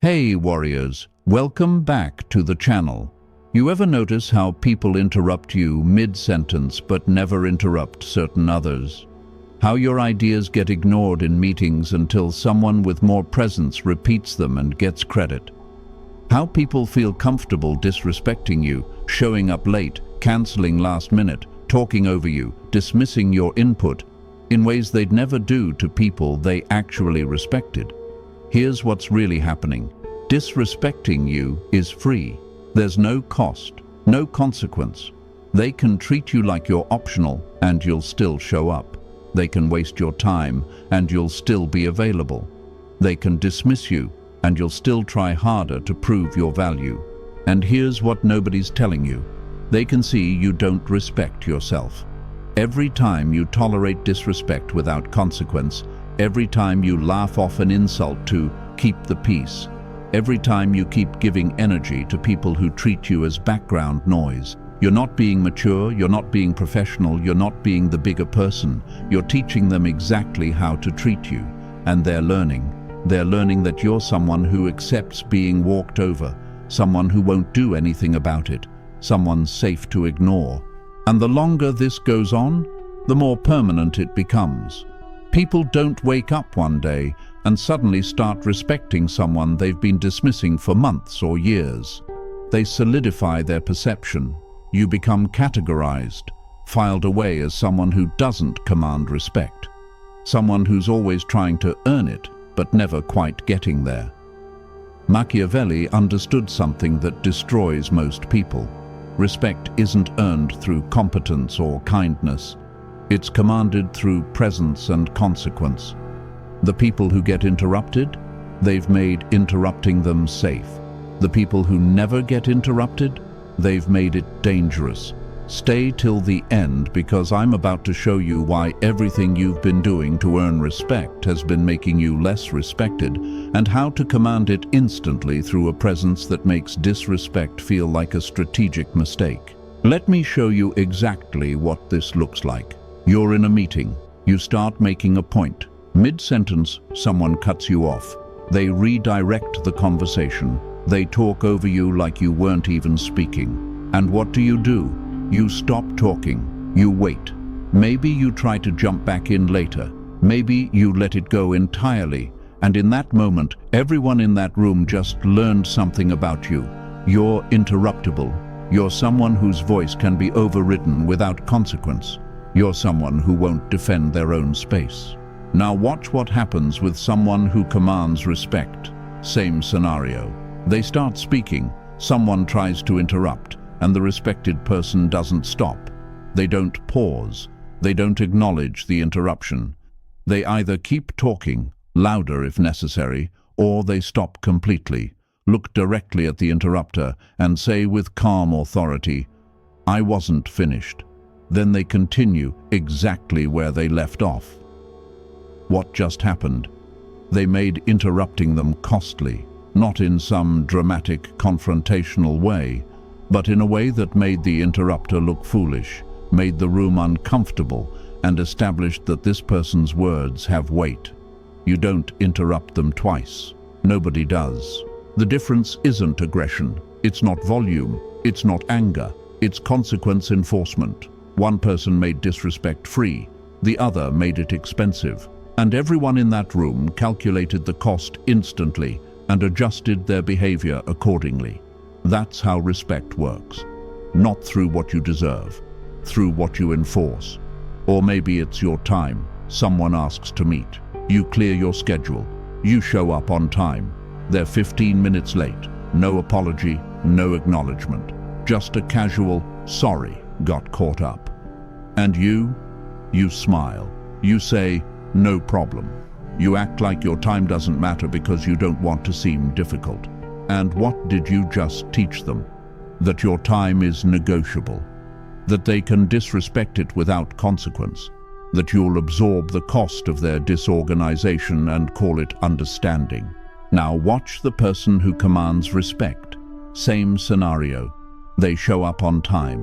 Hey warriors, welcome back to the channel. You ever notice how people interrupt you mid-sentence but never interrupt certain others? How your ideas get ignored in meetings until someone with more presence repeats them and gets credit? How people feel comfortable disrespecting you, showing up late, canceling last minute, talking over you, dismissing your input in ways they'd never do to people they actually respected. Here's what's really happening. Disrespecting you is free. There's no cost, no consequence. They can treat you like you're optional and you'll still show up. They can waste your time and you'll still be available. They can dismiss you and you'll still try harder to prove your value. And here's what nobody's telling you. They can see you don't respect yourself. Every time you tolerate disrespect without consequence, every time you laugh off an insult to keep the peace, every time you keep giving energy to people who treat you as background noise, you're not being mature, you're not being professional, you're not being the bigger person. You're teaching them exactly how to treat you, and they're learning. They're learning that you're someone who accepts being walked over, someone who won't do anything about it, someone safe to ignore. And the longer this goes on, the more permanent it becomes. People don't wake up one day and suddenly start respecting someone they've been dismissing for months or years. They solidify their perception. You become categorized, filed away as someone who doesn't command respect, someone who's always trying to earn it but never quite getting there. Machiavelli understood something that destroys most people. Respect isn't earned through competence or kindness. It's commanded through presence and consequence. The people who get interrupted, they've made interrupting them safe. The people who never get interrupted, they've made it dangerous. Stay till the end because I'm about to show you why everything you've been doing to earn respect has been making you less respected, and how to command it instantly through a presence that makes disrespect feel like a strategic mistake. Let me show you exactly what this looks like. You're in a meeting. You start making a point. Mid-sentence, someone cuts you off. They redirect the conversation. They talk over you like you weren't even speaking. And what do? You stop talking. You wait. Maybe you try to jump back in later. Maybe you let it go entirely. And in that moment, everyone in that room just learned something about you. You're interruptible. You're someone whose voice can be overridden without consequence. You're someone who won't defend their own space. Now watch what happens with someone who commands respect. Same scenario. They start speaking, someone tries to interrupt, and the respected person doesn't stop. They don't pause. They don't acknowledge the interruption. They either keep talking, louder if necessary, or they stop completely, look directly at the interrupter, and say with calm authority, "I wasn't finished." Then they continue exactly where they left off. What just happened? They made interrupting them costly, not in some dramatic, confrontational way, but in a way that made the interrupter look foolish, made the room uncomfortable, and established that this person's words have weight. You don't interrupt them twice. Nobody does. The difference isn't aggression. It's not volume. It's not anger. It's consequence enforcement. One person made disrespect free, the other made it expensive. And everyone in that room calculated the cost instantly and adjusted their behavior accordingly. That's how respect works. Not through what you deserve, through what you enforce. Or maybe it's your time. Someone asks to meet. You clear your schedule. You show up on time. They're 15 minutes late. No apology, no acknowledgement. Just a casual, "Sorry, got caught up." And you smile. You say, "No problem." You act like your time doesn't matter because you don't want to seem difficult. And what did you just teach them? That your time is negotiable. That they can disrespect it without consequence. That you'll absorb the cost of their disorganization and call it understanding. Now watch the person who commands respect. Same scenario. They show up on time.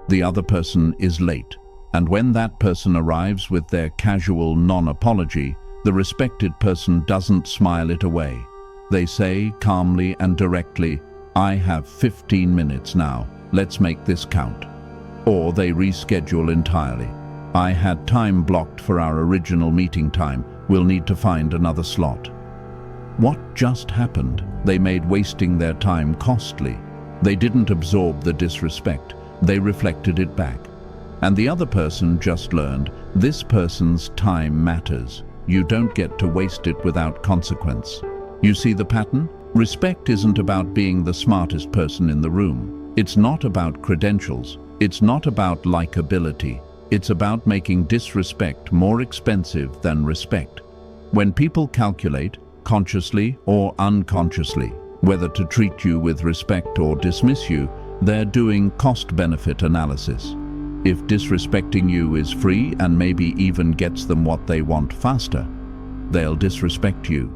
The other person is late. And when that person arrives with their casual non-apology, the respected person doesn't smile it away. They say calmly and directly, "I have 15 minutes now, let's make this count." Or they reschedule entirely. "I had time blocked for our original meeting time, we'll need to find another slot." What just happened? They made wasting their time costly. They didn't absorb the disrespect, they reflected it back. And the other person just learned, this person's time matters. You don't get to waste it without consequence. You see the pattern? Respect isn't about being the smartest person in the room. It's not about credentials. It's not about likability. It's about making disrespect more expensive than respect. When people calculate, consciously or unconsciously, whether to treat you with respect or dismiss you, they're doing cost-benefit analysis. If disrespecting you is free and maybe even gets them what they want faster, they'll disrespect you.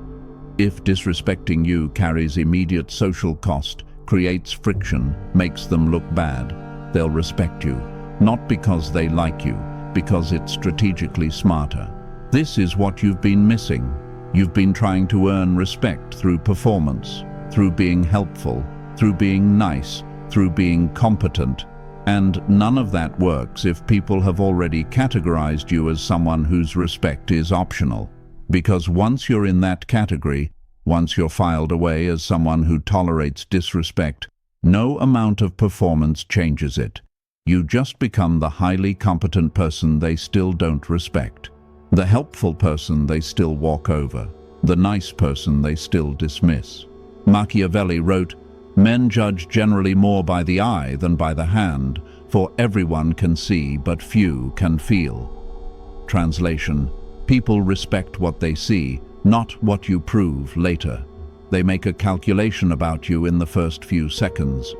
If disrespecting you carries immediate social cost, creates friction, makes them look bad, they'll respect you, not because they like you, because it's strategically smarter. This is what you've been missing. You've been trying to earn respect through performance, through being helpful, through being nice, through being competent. And none of that works if people have already categorized you as someone whose respect is optional. Because once you're in that category, once you're filed away as someone who tolerates disrespect, no amount of performance changes it. You just become the highly competent person they still don't respect, the helpful person they still walk over, the nice person they still dismiss. Machiavelli wrote, "Men judge generally more by the eye than by the hand, for everyone can see but few can feel." Translation: people respect what they see, not what you prove later. They make a calculation about you in the first few seconds.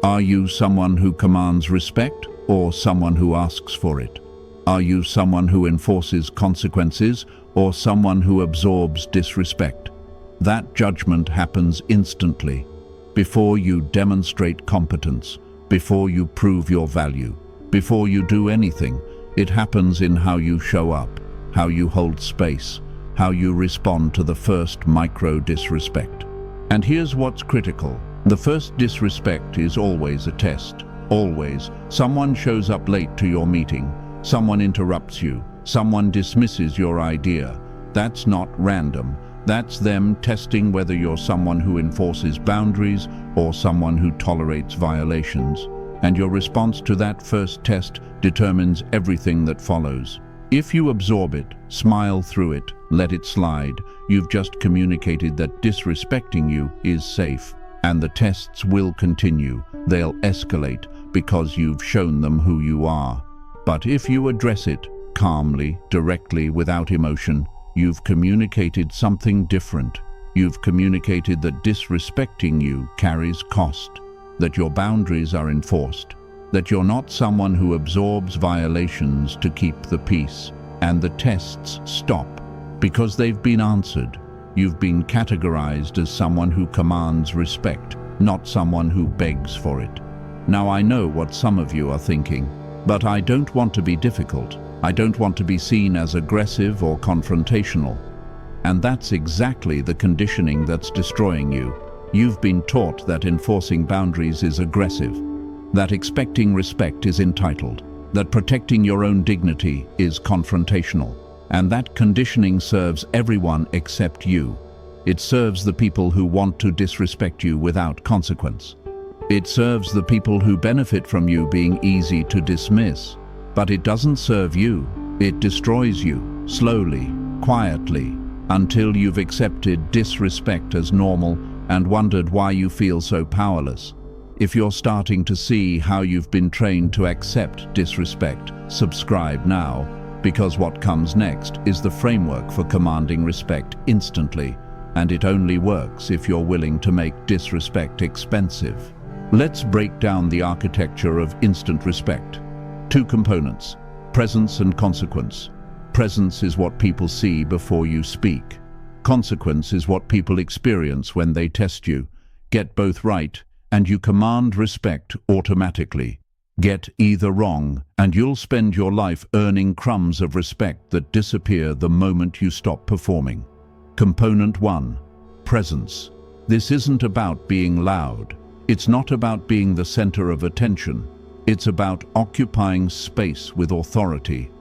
Are you someone who commands respect or someone who asks for it? Are you someone who enforces consequences or someone who absorbs disrespect? That judgment happens instantly. Before you demonstrate competence, before you prove your value, before you do anything, it happens in how you show up, how you hold space, how you respond to the first micro-disrespect. And here's what's critical. The first disrespect is always a test. Always. Someone shows up late to your meeting. Someone interrupts you. Someone dismisses your idea. That's not random. That's them testing whether you're someone who enforces boundaries or someone who tolerates violations. And your response to that first test determines everything that follows. If you absorb it, smile through it, let it slide, you've just communicated that disrespecting you is safe. And the tests will continue. They'll escalate because you've shown them who you are. But if you address it calmly, directly, without emotion, you've communicated something different. You've communicated that disrespecting you carries cost, that your boundaries are enforced, that you're not someone who absorbs violations to keep the peace. And the tests stop because they've been answered. You've been categorized as someone who commands respect, not someone who begs for it. Now I know what some of you are thinking, but I don't want to be difficult. I don't want to be seen as aggressive or confrontational. And that's exactly the conditioning that's destroying you. You've been taught that enforcing boundaries is aggressive, that expecting respect is entitled, that protecting your own dignity is confrontational. And that conditioning serves everyone except you. It serves the people who want to disrespect you without consequence. It serves the people who benefit from you being easy to dismiss. But it doesn't serve you. It destroys you, slowly, quietly, until you've accepted disrespect as normal and wondered why you feel so powerless. If you're starting to see how you've been trained to accept disrespect, subscribe now, because what comes next is the framework for commanding respect instantly, and it only works if you're willing to make disrespect expensive. Let's break down the architecture of instant respect. Two components, presence and consequence. Presence is what people see before you speak. Consequence is what people experience when they test you. Get both right, and you command respect automatically. Get either wrong, and you'll spend your life earning crumbs of respect that disappear the moment you stop performing. Component 1. Presence. This isn't about being loud. It's not about being the center of attention. It's about occupying space with authority.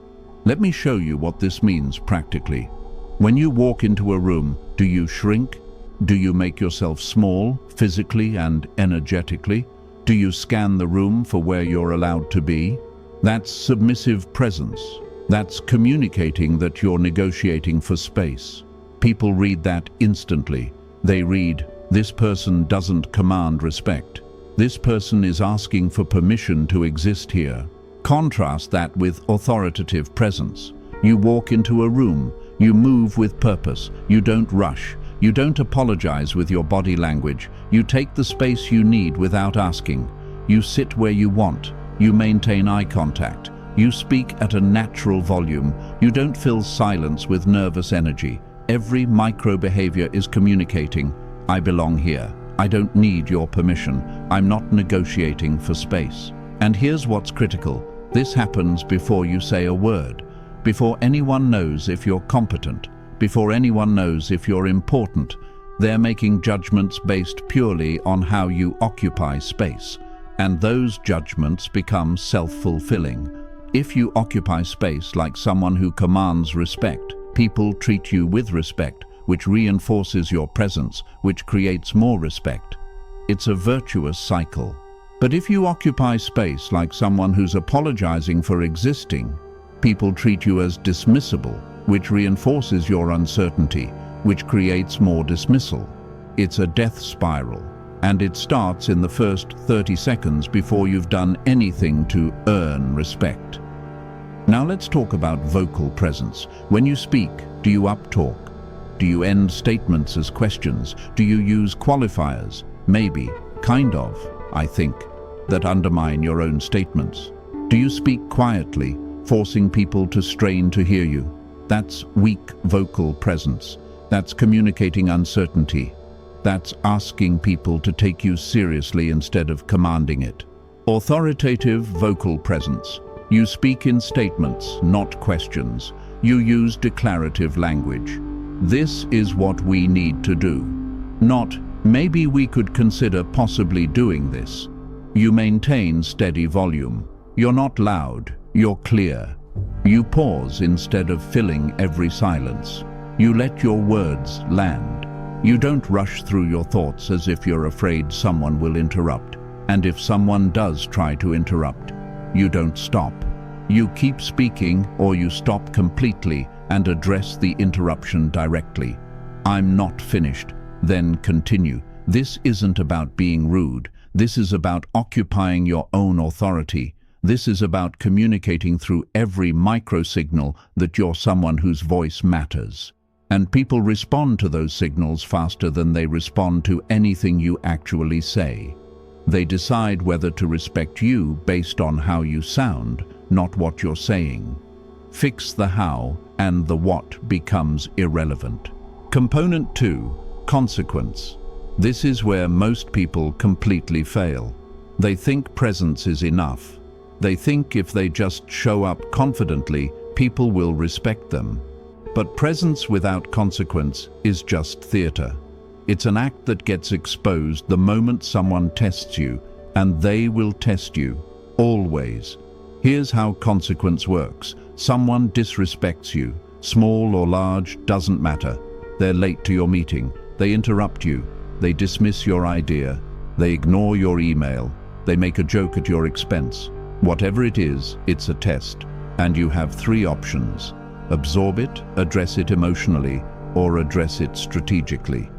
Let me show you what this means practically. When you walk into a room, do you shrink? Do you make yourself small, physically and energetically? Do you scan the room for where you're allowed to be? That's submissive presence. That's communicating that you're negotiating for space. People read that instantly. They read, "This person doesn't command respect. This person is asking for permission to exist here." Contrast that with authoritative presence. You walk into a room, you move with purpose, you don't rush, you don't apologize with your body language, you take the space you need without asking, you sit where you want, you maintain eye contact, you speak at a natural volume, you don't fill silence with nervous energy. Every micro behavior is communicating, "I belong here. I don't need your permission. I'm not negotiating for space." And here's what's critical. This happens before you say a word, before anyone knows if you're competent, before anyone knows if you're important. They're making judgments based purely on how you occupy space, and those judgments become self-fulfilling. If you occupy space like someone who commands respect, people treat you with respect, which reinforces your presence, which creates more respect. It's a virtuous cycle. But if you occupy space like someone who's apologizing for existing, people treat you as dismissible, which reinforces your uncertainty, which creates more dismissal. It's a death spiral, and it starts in the first 30 seconds before you've done anything to earn respect. Now let's talk about vocal presence. When you speak, do you uptalk? Do you end statements as questions? Do you use qualifiers? Maybe, kind of, I think, that undermine your own statements? Do you speak quietly, forcing people to strain to hear you? That's weak vocal presence. That's communicating uncertainty. That's asking people to take you seriously instead of commanding it. Authoritative vocal presence. You speak in statements, not questions. You use declarative language. This is what we need to do. Not, maybe we could consider possibly doing this. You maintain steady volume. You're not loud, you're clear. You pause instead of filling every silence. You let your words land. You don't rush through your thoughts as if you're afraid someone will interrupt. And if someone does try to interrupt, you don't stop. You keep speaking, or you stop completely and address the interruption directly. "I'm not finished," then continue. This isn't about being rude. This is about occupying your own authority. This is about communicating through every micro-signal that you're someone whose voice matters. And people respond to those signals faster than they respond to anything you actually say. They decide whether to respect you based on how you sound, not what you're saying. Fix the how, and the what becomes irrelevant. Component 2, consequence. This is where most people completely fail. They think presence is enough. They think if they just show up confidently, people will respect them. But presence without consequence is just theater. It's an act that gets exposed the moment someone tests you, and they will test you, always. Here's how consequence works. Someone disrespects you. Small or large, doesn't matter. They're late to your meeting. They interrupt you. They dismiss your idea. They ignore your email. They make a joke at your expense. Whatever it is, it's a test. And you have 3 options. Absorb it, address it emotionally, or address it strategically.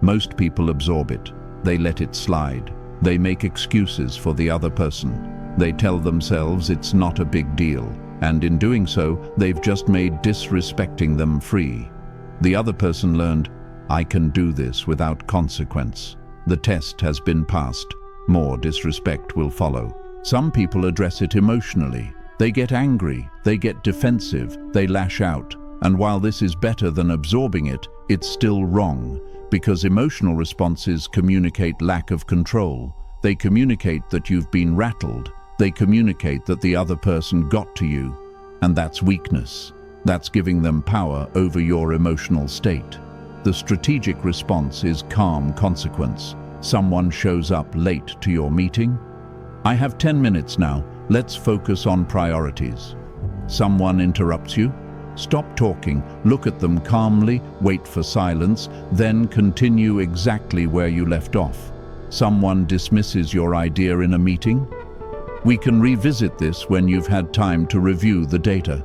Most people absorb it. They let it slide. They make excuses for the other person. They tell themselves it's not a big deal, and in doing so, they've just made disrespecting them free. The other person learned, "I can do this without consequence." The test has been passed. More disrespect will follow. Some people address it emotionally. They get angry, they get defensive, they lash out. And while this is better than absorbing it, it's still wrong, because emotional responses communicate lack of control. They communicate that you've been rattled. They communicate that the other person got to you. And that's weakness. That's giving them power over your emotional state. The strategic response is calm consequence. Someone shows up late to your meeting. I have 10 minutes now. Let's focus on priorities. Someone interrupts you. Stop talking, look at them calmly, wait for silence, then continue exactly where you left off. Someone dismisses your idea in a meeting. We can revisit this when you've had time to review the data.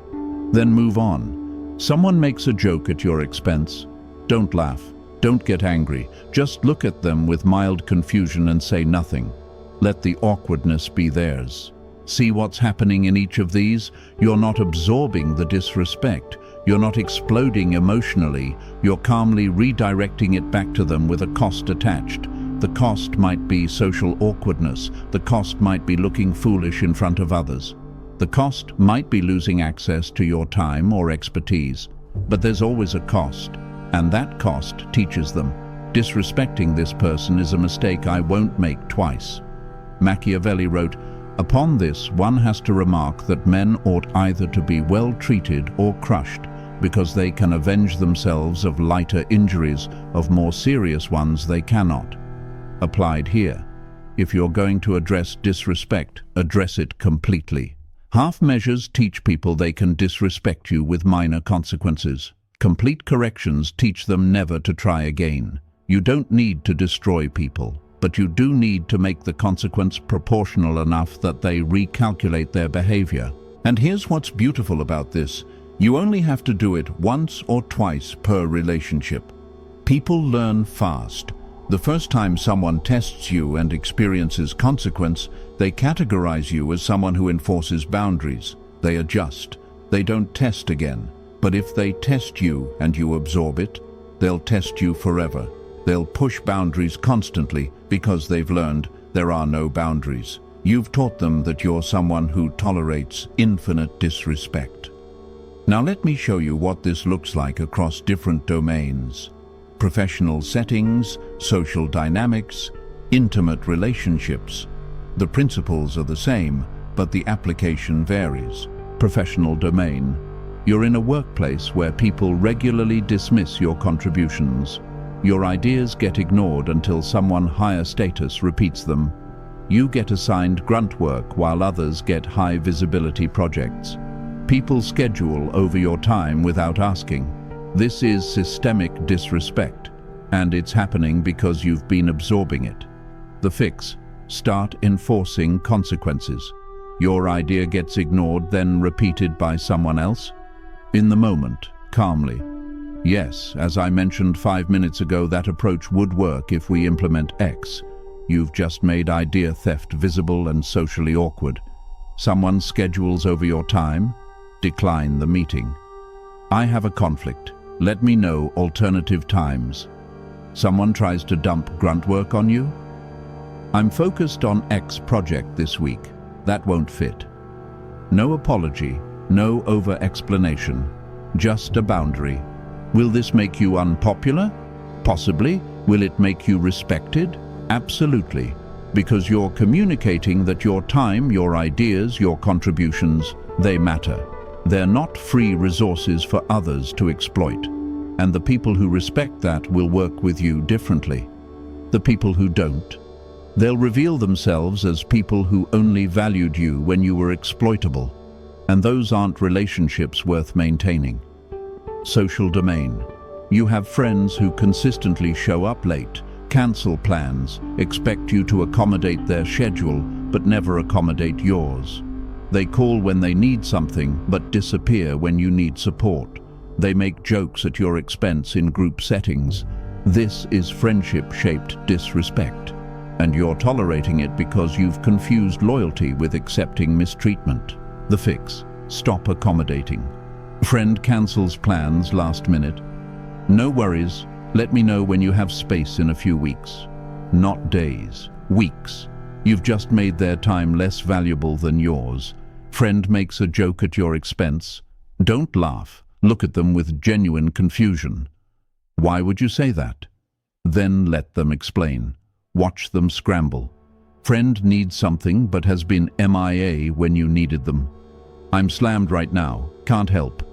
Then move on. Someone makes a joke at your expense. Don't laugh, don't get angry, just look at them with mild confusion and say nothing. Let the awkwardness be theirs. See what's happening in each of these? You're not absorbing the disrespect. You're not exploding emotionally. You're calmly redirecting it back to them with a cost attached. The cost might be social awkwardness. The cost might be looking foolish in front of others. The cost might be losing access to your time or expertise. But there's always a cost, and that cost teaches them. Disrespecting this person is a mistake I won't make twice. Machiavelli wrote, "Upon this, one has to remark that men ought either to be well treated or crushed, because they can avenge themselves of lighter injuries, of more serious ones they cannot." Applied here. If you're going to address disrespect, address it completely. Half measures teach people they can disrespect you with minor consequences. Complete corrections teach them never to try again. You don't need to destroy people, but you do need to make the consequence proportional enough that they recalculate their behavior. And here's what's beautiful about this. You only have to do it once or twice per relationship. People learn fast. The first time someone tests you and experiences consequence, they categorize you as someone who enforces boundaries. They adjust. They don't test again. But if they test you and you absorb it, they'll test you forever. They'll push boundaries constantly because they've learned there are no boundaries. You've taught them that you're someone who tolerates infinite disrespect. Now let me show you what this looks like across different domains. Professional settings, social dynamics, intimate relationships. The principles are the same, but the application varies. Professional domain. You're in a workplace where people regularly dismiss your contributions. Your ideas get ignored until someone higher status repeats them. You get assigned grunt work while others get high visibility projects. People schedule over your time without asking. This is systemic disrespect, and it's happening because you've been absorbing it. The fix: start enforcing consequences. Your idea gets ignored, then repeated by someone else. In the moment, calmly. Yes, as I mentioned 5 minutes ago, that approach would work if we implement X. You've just made idea theft visible and socially awkward. Someone schedules over your time. Decline the meeting. I have a conflict. Let me know alternative times. Someone tries to dump grunt work on you. I'm focused on X project this week. That won't fit. No apology, no over-explanation, just a boundary. Will this make you unpopular? Possibly. Will it make you respected? Absolutely. Because you're communicating that your time, your ideas, your contributions, they matter. They're not free resources for others to exploit. And the people who respect that will work with you differently. The people who don't, they'll reveal themselves as people who only valued you when you were exploitable. And those aren't relationships worth maintaining. Social domain. You have friends who consistently show up late, cancel plans, expect you to accommodate their schedule, but never accommodate yours. They call when they need something, but disappear when you need support. They make jokes at your expense in group settings. This is friendship-shaped disrespect, and you're tolerating it because you've confused loyalty with accepting mistreatment. The fix: stop accommodating. Friend cancels plans last minute. No worries, let me know when you have space in a few weeks. Not days, weeks. You've just made their time less valuable than yours. Friend makes a joke at your expense. Don't laugh. Look at them with genuine confusion. Why would you say that? Then let them explain. Watch them scramble. Friend needs something but has been MIA when you needed them. I'm slammed right now. Can't help.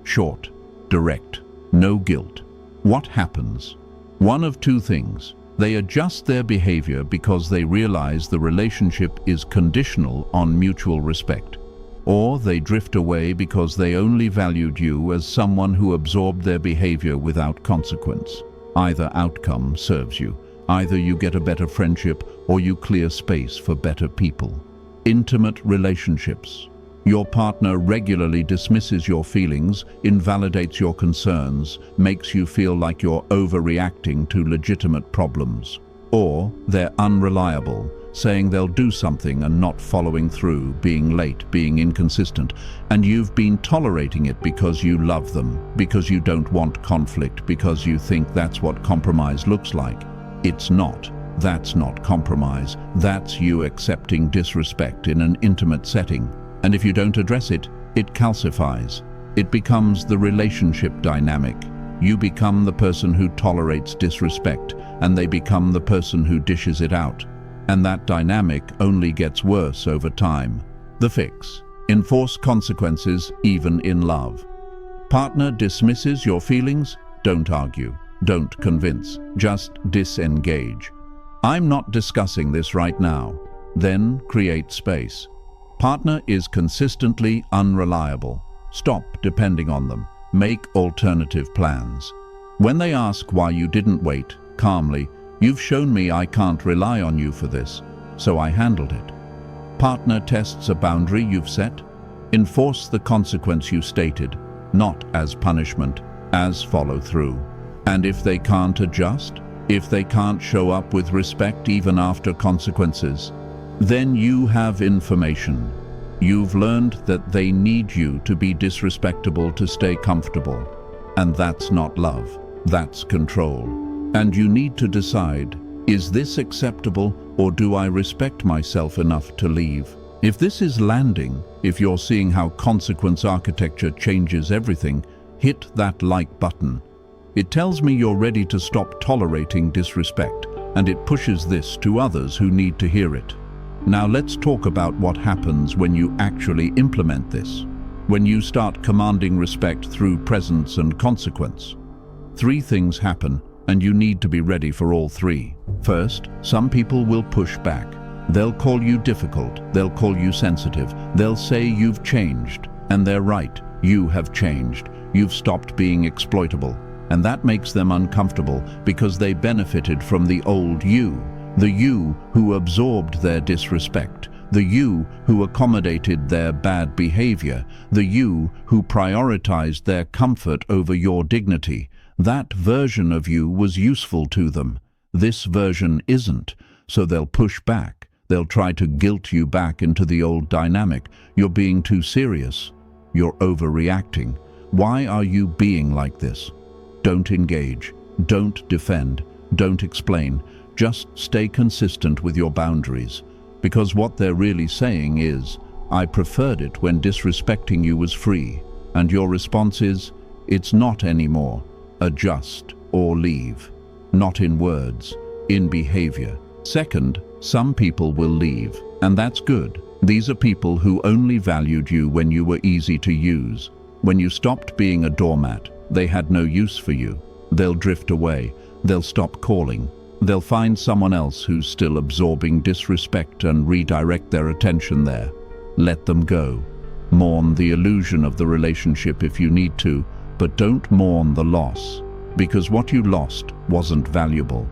Short, direct, no guilt. What happens? One of two things. They adjust their behavior because they realize the relationship is conditional on mutual respect. Or they drift away because they only valued you as someone who absorbed their behavior without consequence. Either outcome serves you. Either you get a better friendship or you clear space for better people. Intimate relationships. Your partner regularly dismisses your feelings, invalidates your concerns, makes you feel like you're overreacting to legitimate problems. Or they're unreliable, saying they'll do something and not following through, being late, being inconsistent, and you've been tolerating it because you love them, because you don't want conflict, because you think that's what compromise looks like. It's not. That's not compromise. That's you accepting disrespect in an intimate setting. And if you don't address it, it calcifies. It becomes the relationship dynamic. You become the person who tolerates disrespect, and they become the person who dishes it out. And that dynamic only gets worse over time. The fix: enforce consequences even in love. Partner dismisses your feelings? Don't argue. Don't convince. Just disengage. I'm not discussing this right now. Then create space. Partner is consistently unreliable. Stop depending on them. Make alternative plans. When they ask why you didn't wait, calmly, "You've shown me I can't rely on you for this, so I handled it." Partner tests a boundary you've set. Enforce the consequence you stated, not as punishment, as follow-through. And if they can't adjust, if they can't show up with respect even after consequences, then you have information. You've learned that they need you to be disrespectable to stay comfortable. And that's not love, that's control. And you need to decide, is this acceptable, or do I respect myself enough to leave? If this is landing, if you're seeing how consequence architecture changes everything, hit that like button. It tells me you're ready to stop tolerating disrespect, and it pushes this to others who need to hear it. Now let's talk about what happens when you actually implement this. When you start commanding respect through presence and consequence. 3 things happen, and you need to be ready for all 3. First, some people will push back. They'll call you difficult, they'll call you sensitive, they'll say you've changed, and they're right, you have changed, you've stopped being exploitable. And that makes them uncomfortable because they benefited from the old you, the you who absorbed their disrespect, the you who accommodated their bad behavior, the you who prioritized their comfort over your dignity. That version of you was useful to them. This version isn't, so they'll push back. They'll try to guilt you back into the old dynamic. You're being too serious. You're overreacting. Why are you being like this? Don't engage. Don't defend. Don't explain. Just stay consistent with your boundaries. Because what they're really saying is, I preferred it when disrespecting you was free. And your response is, it's not anymore. Adjust or leave. Not in words, in behavior. Second, some people will leave, and that's good. These are people who only valued you when you were easy to use. When you stopped being a doormat, they had no use for you. They'll drift away. They'll stop calling. They'll find someone else who's still absorbing disrespect and redirect their attention there. Let them go. Mourn the illusion of the relationship if you need to, but don't mourn the loss, because what you lost wasn't valuable.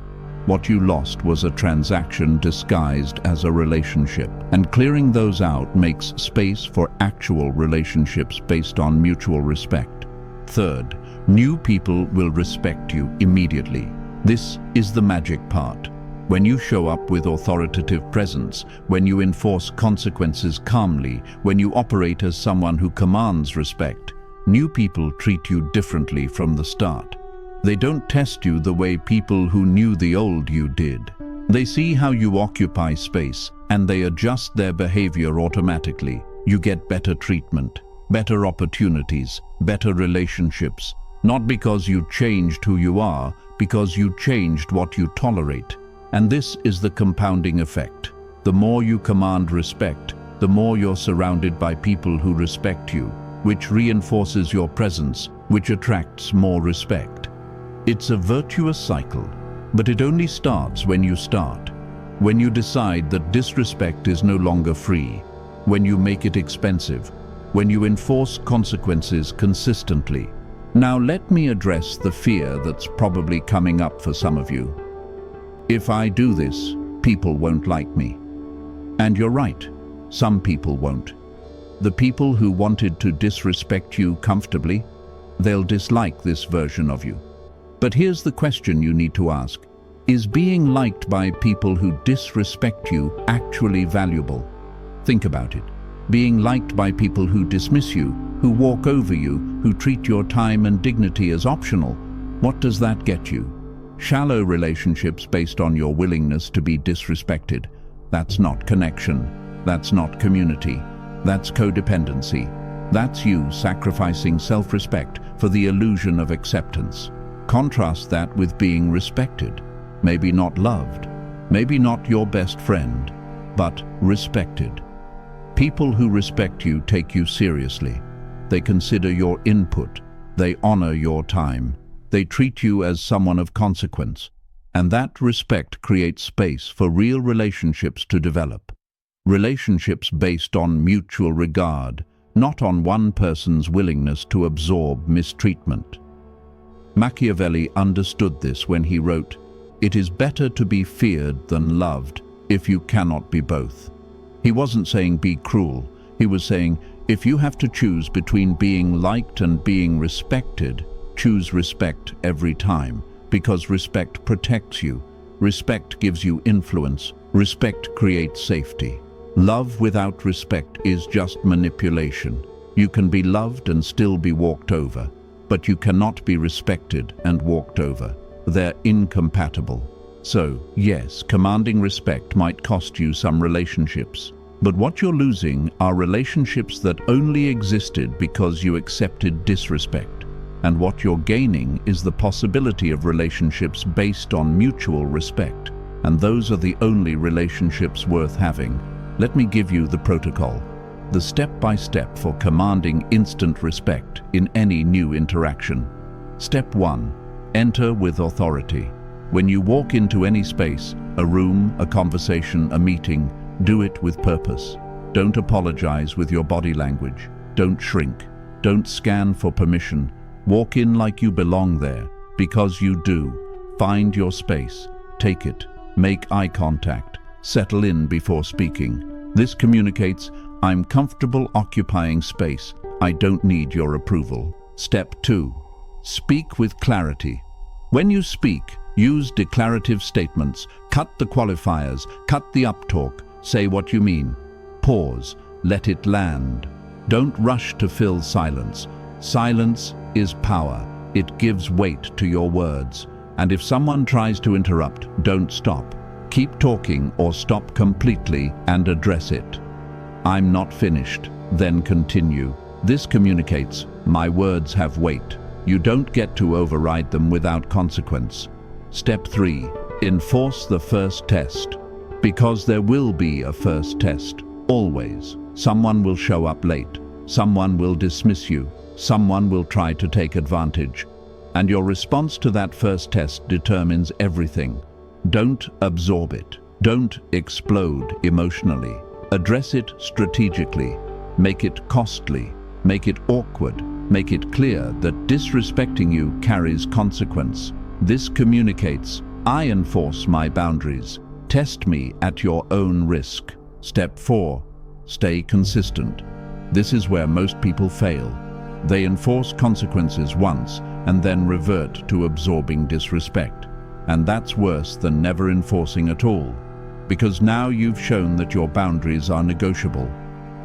What you lost was a transaction disguised as a relationship, and clearing those out makes space for actual relationships based on mutual respect. Third, new people will respect you immediately. This is the magic part. When you show up with authoritative presence, when you enforce consequences calmly, when you operate as someone who commands respect, new people treat you differently from the start. They don't test you the way people who knew the old you did. They see how you occupy space, and they adjust their behavior automatically. You get better treatment, better opportunities, better relationships. Not because you changed who you are, because you changed what you tolerate. And this is the compounding effect. The more you command respect, the more you're surrounded by people who respect you, which reinforces your presence, which attracts more respect. It's a virtuous cycle, but it only starts when you start. When you decide that disrespect is no longer free, when you make it expensive, when you enforce consequences consistently. Now let me address the fear that's probably coming up for some of you. If I do this, people won't like me. And you're right, some people won't. The people who wanted to disrespect you comfortably, they'll dislike this version of you. But here's the question you need to ask. Is being liked by people who disrespect you actually valuable? Think about it. Being liked by people who dismiss you, who walk over you, who treat your time and dignity as optional, what does that get you? Shallow relationships based on your willingness to be disrespected. That's not connection. That's not community. That's codependency. That's you sacrificing self-respect for the illusion of acceptance. Contrast that with being respected. Maybe not loved, maybe not your best friend, but respected. People who respect you take you seriously. They consider your input. They honor your time. They treat you as someone of consequence. And that respect creates space for real relationships to develop. Relationships based on mutual regard, not on one person's willingness to absorb mistreatment. Machiavelli understood this when he wrote, "It is better to be feared than loved if you cannot be both." He wasn't saying be cruel. He was saying, if you have to choose between being liked and being respected, choose respect every time, because respect protects you. Respect gives you influence. Respect creates safety. Love without respect is just manipulation. You can be loved and still be walked over, but you cannot be respected and walked over. They're incompatible. So, yes, commanding respect might cost you some relationships, but what you're losing are relationships that only existed because you accepted disrespect. And what you're gaining is the possibility of relationships based on mutual respect. And those are the only relationships worth having. Let me give you the protocol, the step-by-step for commanding instant respect in any new interaction. Step 1. Enter with authority. When you walk into any space, a room, a conversation, a meeting, do it with purpose. Don't apologize with your body language. Don't shrink. Don't scan for permission. Walk in like you belong there, because you do. Find your space. Take it. Make eye contact. Settle in before speaking. This communicates, I'm comfortable occupying space. I don't need your approval. Step 2. Speak with clarity. When you speak, use declarative statements. Cut the qualifiers. Cut the uptalk. Say what you mean. Pause. Let it land. Don't rush to fill silence. Silence is power. It gives weight to your words. And if someone tries to interrupt, don't stop. Keep talking or stop completely and address it. I'm not finished. Then continue. This communicates, my words have weight. You don't get to override them without consequence. Step 3. Enforce the first test. Because there will be a first test. Always. Someone will show up late. Someone will dismiss you. Someone will try to take advantage. And your response to that first test determines everything. Don't absorb it. Don't explode emotionally. Address it strategically. Make it costly. Make it awkward. Make it clear that disrespecting you carries consequence. This communicates, I enforce my boundaries. Test me at your own risk. Step 4. Stay consistent. This is where most people fail. They enforce consequences once and then revert to absorbing disrespect. And that's worse than never enforcing at all, because now you've shown that your boundaries are negotiable.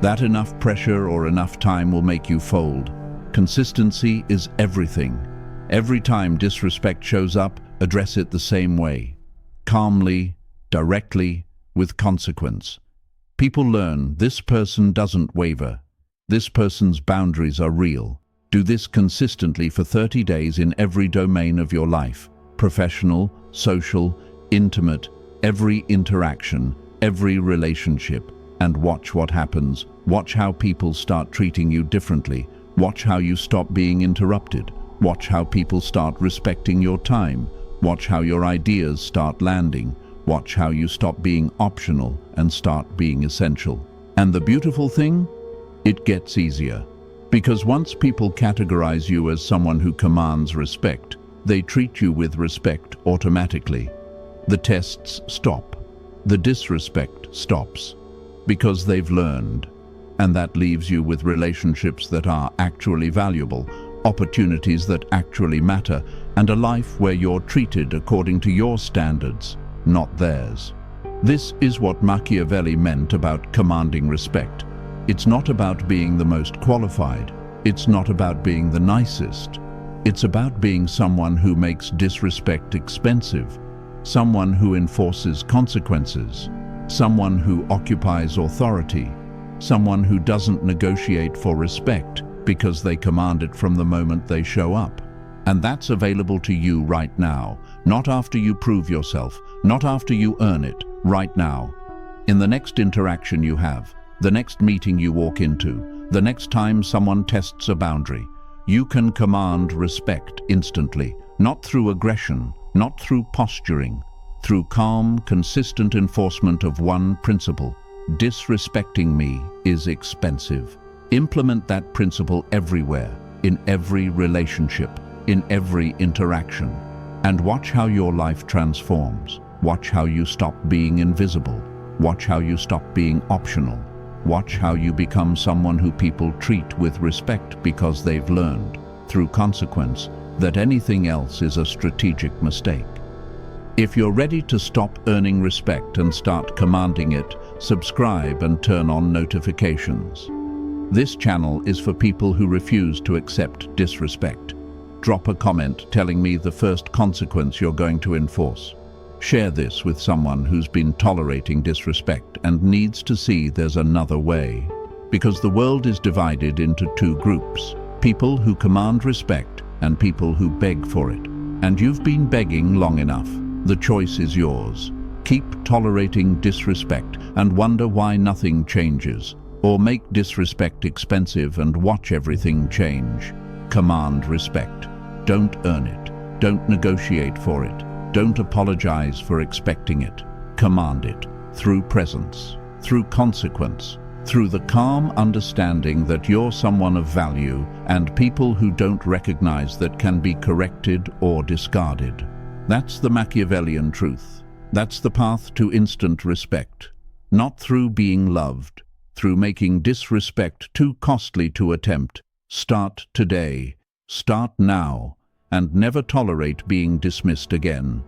That enough pressure or enough time will make you fold. Consistency is everything. Every time disrespect shows up, address it the same way. Calmly, directly, with consequence. People learn this person doesn't waver. This person's boundaries are real. Do this consistently for 30 days in every domain of your life. Professional, social, intimate, every interaction, every relationship. And watch what happens. Watch how people start treating you differently. Watch how you stop being interrupted. Watch how people start respecting your time. Watch how your ideas start landing. Watch how you stop being optional and start being essential. And the beautiful thing? It gets easier. Because once people categorize you as someone who commands respect, they treat you with respect automatically. The tests stop. The disrespect stops. Because they've learned. And that leaves you with relationships that are actually valuable, opportunities that actually matter, and a life where you're treated according to your standards, not theirs. This is what Machiavelli meant about commanding respect. It's not about being the most qualified. It's not about being the nicest. It's about being someone who makes disrespect expensive, someone who enforces consequences, someone who occupies authority, someone who doesn't negotiate for respect because they command it from the moment they show up. And that's available to you right now, not after you prove yourself, not after you earn it, right now. In the next interaction you have, the next meeting you walk into, the next time someone tests a boundary, you can command respect instantly, not through aggression, not through posturing, through calm, consistent enforcement of one principle. Disrespecting me is expensive. Implement that principle everywhere, in every relationship, in every interaction. And watch how your life transforms. Watch how you stop being invisible. Watch how you stop being optional. Watch how you become someone who people treat with respect because they've learned, through consequence, that anything else is a strategic mistake. If you're ready to stop earning respect and start commanding it, subscribe and turn on notifications. This channel is for people who refuse to accept disrespect. Drop a comment telling me the first consequence you're going to enforce. Share this with someone who's been tolerating disrespect and needs to see there's another way. Because the world is divided into two groups, people who command respect and people who beg for it. And you've been begging long enough. The choice is yours. Keep tolerating disrespect and wonder why nothing changes, or make disrespect expensive and watch everything change. Command respect. Don't earn it. Don't negotiate for it. Don't apologize for expecting it. Command it through presence, through consequence, through the calm understanding that you're someone of value and people who don't recognize that can be corrected or discarded. That's the Machiavellian truth. That's the path to instant respect. Not through being loved, through making disrespect too costly to attempt. Start today. Start now. And never tolerate being dismissed again.